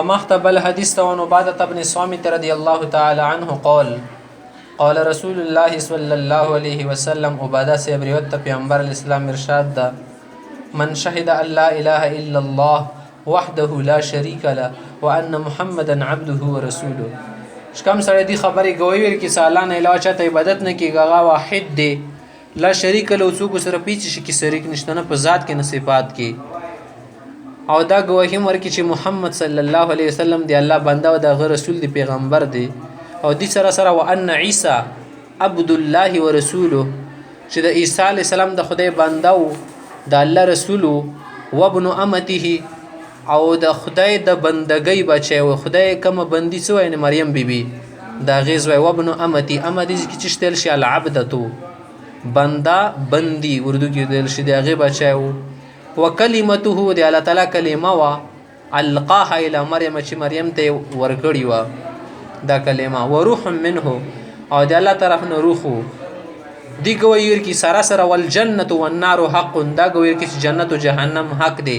مختب الحديث وعن عبادة بن الصامت رضي الله تعالى عنه قال رسول الله صلى الله عليه وسلم عبادة سے روایت پیغمبر الاسلام ارشاد دا من شهد ان لا اله الا الله وحده لا شريك له وان محمدا عبده ورسوله شکم سره دی خبرې کوي چې سالان علاوه چاته عبادت نه کیږي هغه واحد دی لا شریک له څوک سره پیچ شي کې شریک نشته نه په ذات کې نه صفات کې او دا گواهی ورکړي چې محمد صلی الله علیه وسلم دی الله بنده او د رسول دی پیغمبر دی او دې سره سره وان عیسی عبد الله ورسوله چې د عیسی علی السلام د خدای بنده او د الله رسول او ابن امته او د خدای د بندګۍ بچي او خدای کوم بندي سو یعنی مریم بیبي دا غیز وای ابن امتی امتی چې چشتل شي العبدتو بندا بندي اردو کې دل شي دغه بچي وکلمته دی الله تعالی کلمه وا القاها الى مریم چې مریم ته ورکړی و دا کلمه وروح منه او دی الله طرف نه روح دی ګویر کی سرا سره والجنه والنار حق دا ګویر کی جنت او جهنم حق دی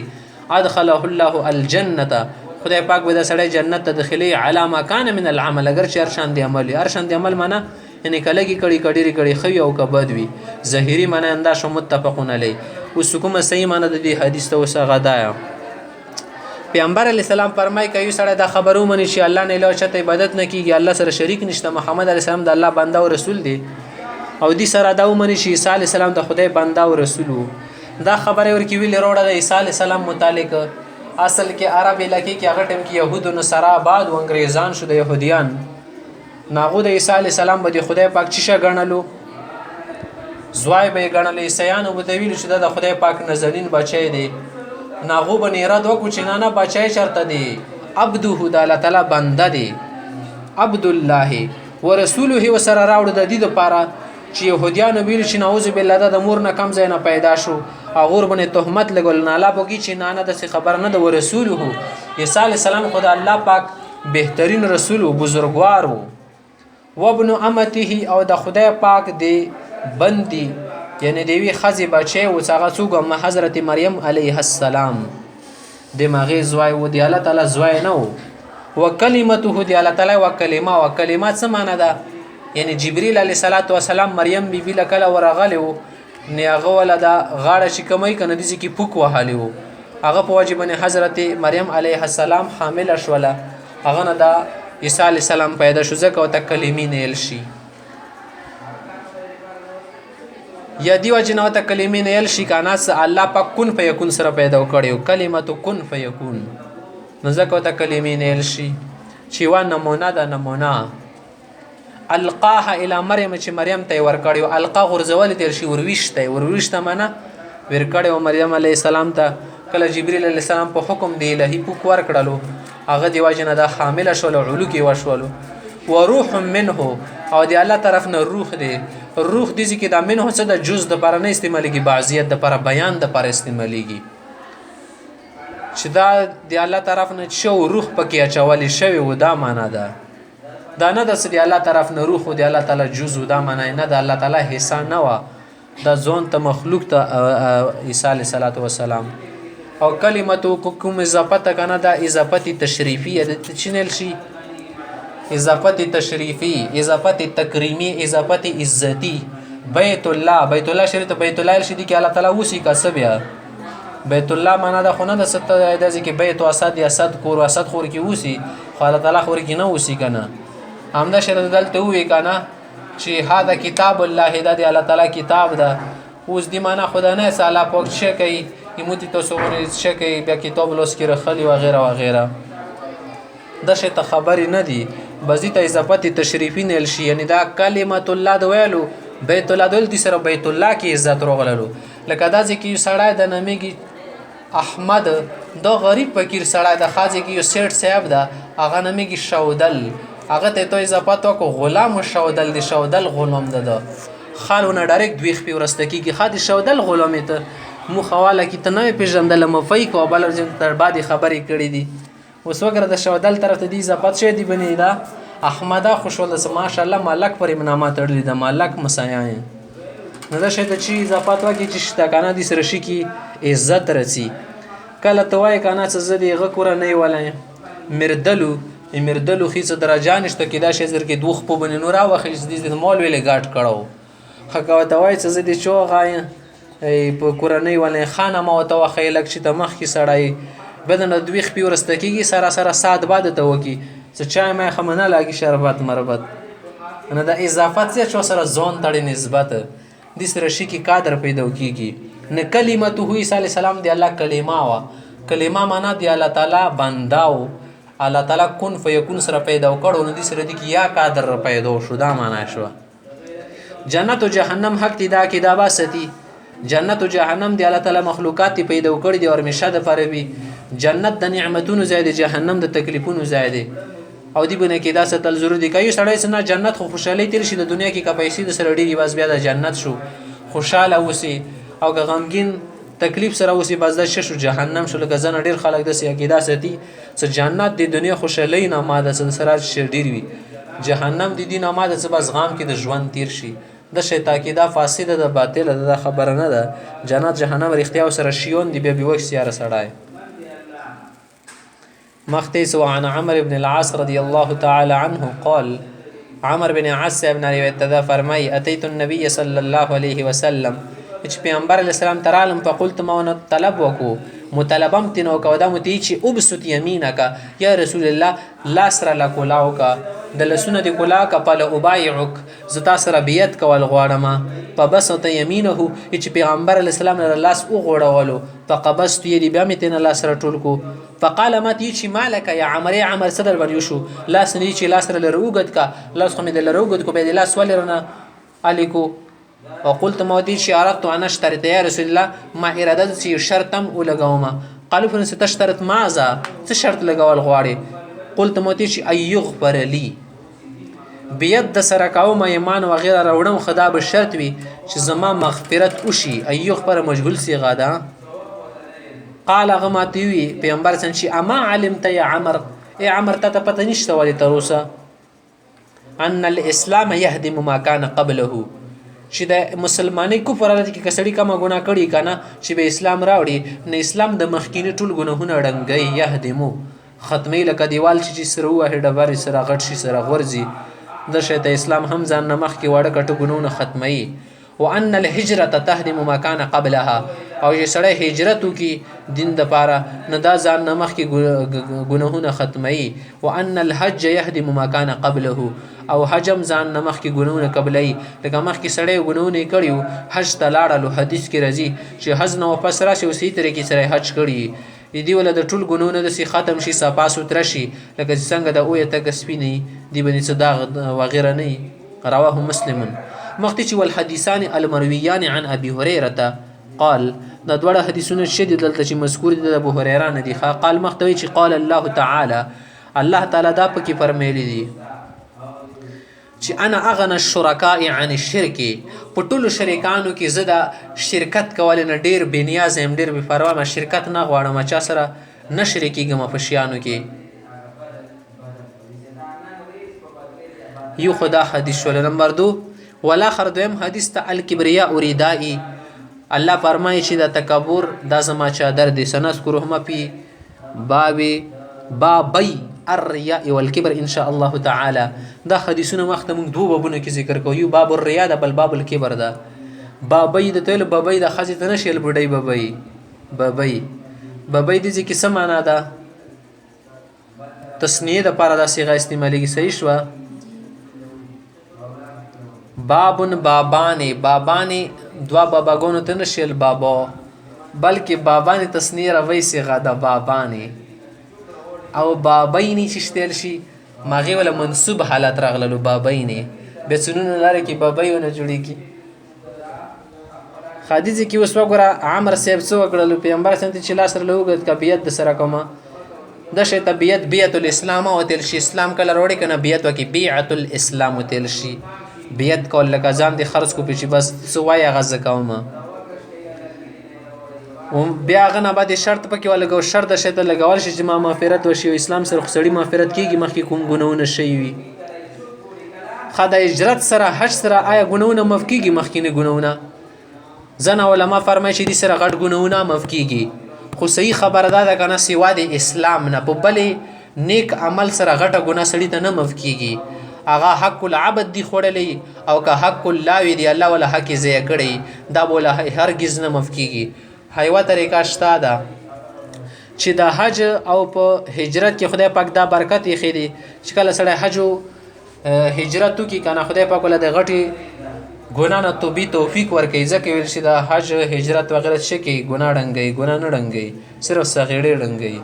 ادخله الله الجنه خدای پاک به دا سړی جنت ته داخلي علامه کان من العمل اگر چې ارشان دی عمل ارشان دی عمل معنا یعنی کله کی کړي کډيري کړي خو او کبد وي ظاهري معنا انده شو متفقون علی اوس کومه صحیح معنا د دې حدیث ته وسه غدایا پیغمبر علی السلام فرمای کوي سړی دا خبرو مني چې الله نه له چته عبادت نه کیږي الله سره شریک نشته محمد علی السلام د الله بنده او رسول دی او دې سره دا ومني چې عیسی علی السلام د خدای بنده او رسول دا خبره ورکی ویل وروړه د عیسی علی السلام متعلق اصل کې عرب علاقې کې هغه ټیم کې يهود او نصارا بعد او انګريزان شو د يهوديان ناغو د عیسی علی السلام به خدای پاک چیشه غنلو زوای به غنل عیسیان او د ویل شو د خدای پاک نزلین بچی دی ناغو به نیراد وکړو چې نه بچی چرته دی عبده د الله تعالی بنده دی عبد الله ورسوله وسره راوړ د دې لپاره چې يهوديان ویل چې نعوذ بالله د مور نه کم ځای نه پیدا شو اغور باندې تهمت لګول نه لا بوګي چې نه د خبر نه د ورسوله عیسی علی السلام خدای الله پاک بهترین رسول او بزرګوار وابن امته او د خدای پاک دی بندي یعنی دیوی خزی بچي او څنګه څوګه حضرت مریم علیه السلام دماغي زوای و دی الله تعالی زوای نه و کلمته دی الله تعالی و کلمات څه معنا ده یعنی جبرئیل علیه السلام مریم بیبي لکله ورغلو نیغه ولدا غاړه چې کمای کنه دي چې پوک وهالی وو هغه په واجبنه حضرت مریم علیه السلام حامل شوله هغه نه دا عیسی علی السلام پیدا شو ځکه او ته کلمې نه ال شي یا دی وجنه ته کلمې نه ال شي کنه الله پاک کن فیکون سره پیدا کړو کلمت کن فیکون نو ځکه ته کلمې نه ال شي چې و نمونه ده نمونه القاها الى مریم چې مریم ته ور کړو القا غرزول تل شي ورويشته معنا ور کړو مریم علی السلام ته کله جبرئیل علی السلام په حکم دی الهی پوک ور کړلو هغه دی واجنه دا حامل شول علو کې وشولو وروح منه او دی الله طرف نه روح دی دي چې دا منه څه د جز د پر نه استعماليږي بعضیت د پر بیان د پر استعماليږي چې دا دی الله طرف نه شو روح پکې اچولې شوی و دا معنا ده دا نه د سړي الله طرف نه روح او دی الله تعالی جز دا معنا نه د الله تعالی حصہ نه و دا ځون ته مخلوق ته عیسی علیه السلام او کلمتو کوم اضافت کنه دا اضافت تشریفی د چینل شي اضافت تشریفی اضافت تکریمی اضافت عزتی بیت الله شریعت بیت الله شدی کې الله تعالی وسی کا سبیا بیت الله معنا دا خونه د ست د ځکه بیت او اسد یا اسد کور او اسد خور کې وسی خو الله تعالی خور کې نه وسی کنه همدا شریعت دلته وی کنه چې هاذا کتاب الله د الله تعالی کتاب ده اوس دی معنا خدا نه سالا پوک شي کوي یموتی تاسو ورې شکه بیا کتاب لوس کې رخلی و غیره و غیره د شته خبرې نه دي بزی ته اضافت تشریفی نه شي یعنی دا کلمت الله د ویلو بیت الله دل دي سره بیت الله کې عزت روغللو لکه دا ځکه سړی د نامېږي احمد دا غریب فقیر سړی د خاصه کې یو سیټ صاحب دا هغه نامېږي شودل هغه ته اضافت وکړو غلام شودل دی شودل غلام ده خالونه ډایرکټ دوی خپل ورسته کېږي خاطر شودل غلام ته مو خواله کی تنه پیژندل مفیک او بل ورځ تر بعد خبرې کړې دي اوس وګره د شودل طرف ته دي اضافت شه دي بنی دا احمده خوشحاله سه ماشاءالله مالک پر امنامه تړلی د مالک مسایا نو دا شی ته چې اضافات وکړي چې شته کنه د سره شي کې عزت رسی کله ته وای کنه چې زه دې غکوره نه ولای مردلو خیڅ درجه نشته کې دا شی زر کې دوخ په بن نور واخې دې مول ویلې گاټ کړو خکه ته وای چې زه دې چو غای په کورنۍ ولې خانه ما ته واخې لک چې ته مخ کې سړای بدن دوی خپي ورسته کېږي سره سره سات بعد ته وکی چې چا ما خمنه لاګي شربت مربت نه دا اضافات چې سره ځون تړي نسبت د سره شي کې قادر پیدا کیږي نه کلمته عیسی علی السلام دی الله کلمه وا کلمه معنا دی الله تعالی بنداو الله تعالی کن فیکون سره پیدا وکړو نو د سره دی کې یا قادر پیدا شو دا معنا شو جنت او جهنم حق دی دا کې دا باستی جنت او جهنم دی الله تعالی مخلوقات پیدا وکړي دي او همیشه د پروي جنت د نعمتونو زیاده جهنم د تکلیفونو زیاده او دی بنه کې دا ستل ضروري دی کوي سړی سره جنت خو خوشحالي تیر شي د دنیا کې کا پیسې د سره ډیری بس بیا د جنت شو خوشاله وسی او غمگین تکلیف سره وسی بس د شش جهنم شو لکه زنه ډیر خلک د سیا کې دا ستي چې جنت د دنیا خوشحالي نه ماده سره شر ډیر وي جهنم د دین اماده څه بس غام کې د ژوند تیر شي د شیطان کې دا فاسده د باطل د خبره نه ده جنت جهنم رښتیا سره شیون دی به وښ سیاره سړای مختیس وعن عمر بن العاص رضی الله تعالی عنه قال عمر بن عاص ابن روایت ده فرمای اتیت النبي صلی الله علیه وسلم چې پیغمبر علیه السلام ترالم فقلت ما طلب وکو مطالبم تنو کو دا متی چې ابسط یمینک یا رسول الله لا سره لا کولاو کا د لسونه دی کولا کا پل ابایعک زتا سره بیت کول غواړم فبسط یمینه چې پیغمبر علیه السلام له لاس او غوړولو فقبست یدی بیا متن الله سره ټول کو فقال ما تی چې مالک یا عمر صدر بر یشو لاس نه چې لاس سره لروګد کا لاس خو مې د لروګد کو به د لاس ولرنه الیکو وقلت مودي شارت انا اشتريت يا رسول الله ما اراده شي شرطم ولګوم قالوا فن ستشترط ماذا څه شرط لګول غواړي قلت مودي شي ايغفر لي بيد د سره کوم ایمان و غیره راوړم خدا به شرط وي چې زما مغفرت وشي ايغفر مجهول صيغه ده قال غماتي وي پیغمبر څنګه شي اما علمت يا عمر اي عمر ته پته نشته ولې تروسه ان الاسلام يهدم ما كان قبله چې د مسلمانۍ کفر راځي کې کسړی کومه ګناه کړي کنه چې به اسلام راوړي نه اسلام د مخکینی ټول ګناهونه ړنګي يهدمو ختمي لکه دیوال چې سره وه ډبر سره غټ شي سره غورځي د شته اسلام هم ځان نه مخ کې واړه کټو ګناهونه ختمي وان الهجره تهدم ما كان قبلها او چې سړی هجرت وکي دین د پاره نه دا ځان نه مخ کې ګناهونه ختمي وان الحج يهدم ما كان قبله او حجم ځان نه مخ کې ګناهونه قبلي لکه مخ کې سړی ګناهونه کړیو حج ته لاړلو حدیث کې راځي چې حج نو واپس راشي او سې طریقې سره حج کړي دی ول د ټول ګناهونه د سي ختم شي صفا سوتره شي لکه څنګه د اوه ته کسبینی دی باندې صداغ وغیره نه رواه مسلم مختي والحديثان المرويان عن ابي هريره قال دا دوړه حدیثونه شدید دلته چې مذکور دي د ابو هريره نه دي قال مختوي چې قال الله تعالی الله تعالی دا پکې فرمایلی دي چې انا اغنى الشركاء عن الشرك په ټولو شریکانو کې زدا شرکت کول نه ډیر بنیاز هم ډیر بے پروا ما شرکت نه غواړم چا سره نه شریکیږم په شیانو کې یو خدا حدیث ول نمبر 2 ولا خردم حدیث ته الکبریا اوریدای الله فرمایي چې د تکبر د زما چادر دي سنذكرهما في بابي الرياء والكبر ان شاء الله تعالى دا حدیثونه مخته موږ دوه بابونه کې ذکر کوو یو باب الرياء بل باب الكبر دا بابي د تل بابي د خزي ته نشل بډای بابي د ځکه څه معنا ده تسنیه د پاره د صيغه استعمالي صحیح شو بابن بابانی دوا باباګونو ته نشل بابا بلکې بابانی تسنیه روي صيغه د بابانی او بابینی چې شتل شي ماغه ولا منصوب حالت راغلو بابینی به سنونو لاره کې بابایونه جوړیږي حدیث کې وسو غره عمر صاحب څو کړلو پیغمبر سنت چې لاس سره لوګت کا بیت د سره کومه د شه طبيعت بیت الاسلام او تل شي اسلام کله وروړي کنه بیت وکي بیعت الاسلام تل شي بیت کول لکه ځان دي خرج کو پچی بس سوای غزه کومه بیا غنه بعد شرط پکې ولګو شرط شته لګول شي چې ما مغفرت وشي او اسلام سره خسړی مغفرت کیږي مخکې کوم ګناونه شي وي خا د هجرت سره حج سره آیا ګناونه معاف کیږي مخکینه ګناونه؟ ځنه علما فرمایي چې دې سره غټ ګناونه معاف کیږي، خو صحیح خبره ده کنه سوا د اسلام نه په بلې نیک عمل سره غټه ګناه سړی ته نه معاف کیږي. هغه حق العبد دی خوړلی او که حق الله وی دی الله ولا حق ضایع کړی دا بوله هرگز نه معاف کیږي. حیوه طریقه شته ده چې د حج او په هجرت کې خدای پاک دا برکت یې خېدي چې کله سړی حج او هجرت وکړي کنه خدای پاک ول د غټي ګناه نه توفیق ورکړي. ځکه ویل شي د حج هجرت وغیرہ شي کې ګناه ډنګي ګناه نه ډنګي صرف صغیرې ډنګي.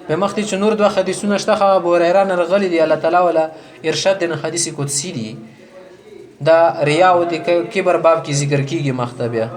به مخکې چې نور دوه حدیثونه شته خو ابو هريره نه رغلي دي الله تعالی ولا ارشاد دین حدیث قدسی دي دا ریا او د کبر باب کې ذکر کیږي مخته بیا